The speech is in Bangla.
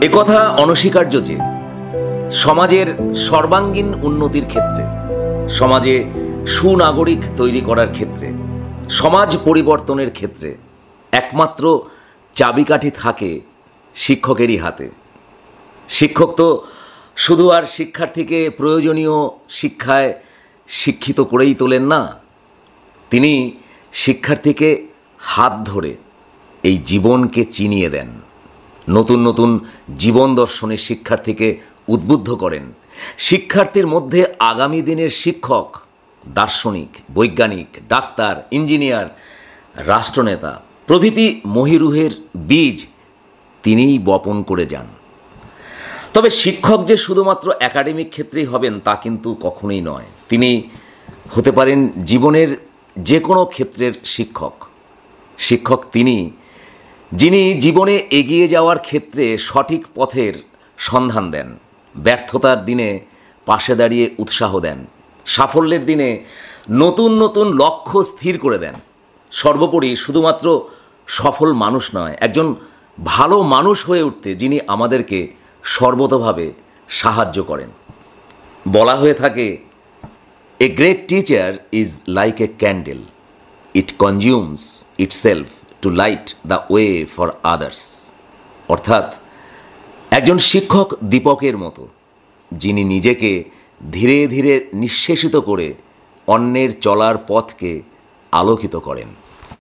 একথা অনস্বীকার্য যে সমাজের সর্বাঙ্গীন উন্নতির ক্ষেত্রে, সমাজে সুনাগরিক তৈরি করার ক্ষেত্রে, সমাজ পরিবর্তনের ক্ষেত্রে একমাত্র চাবিকাঠি থাকে শিক্ষকেরই হাতে। শিক্ষক তো শুধু আর শিক্ষার্থীকে প্রয়োজনীয় শিক্ষায় শিক্ষিত করেই তোলেন না, তিনি শিক্ষার্থীকে হাত ধরে এই জীবনকে চিনিয়ে দেন, নতুন নতুন জীবন দর্শনে শিক্ষার্থীকে উদ্বুদ্ধ করেন। শিক্ষার্থীর মধ্যে আগামী দিনের শিক্ষক, দার্শনিক, বৈজ্ঞানিক, ডাক্তার, ইঞ্জিনিয়ার, রাষ্ট্রনেতা প্রভৃতি মহিরুহের বীজ তিনিই বপন করে যান। তবে শিক্ষক যে শুধুমাত্র একাডেমিক ক্ষেত্রেই হবেন তা কিন্তু কখনোই নয়। তিনি হতে পারেন জীবনের যে কোনো ক্ষেত্রের শিক্ষক। শিক্ষক তিনি যিনি জীবনে এগিয়ে যাওয়ার ক্ষেত্রে সঠিক পথের সন্ধান দেন, ব্যর্থতার দিনে পাশে দাঁড়িয়ে উৎসাহ দেন, সাফল্যের দিনে নতুন নতুন লক্ষ্য স্থির করে দেন। সর্বোপরি শুধুমাত্র সফল মানুষ নয়, একজন ভালো মানুষ হয়ে উঠতে যিনি আমাদেরকে সর্বতোভাবে সাহায্য করেন। বলা হয়ে থাকে, a great teacher is like a candle, it consumes itself to light the way for others. অর্থাৎ একজন শিক্ষক দীপকের মতো, যিনি নিজেকে ধীরে ধীরে নিঃশেষিত করে অন্যের চলার পথকে আলোকিত করেন।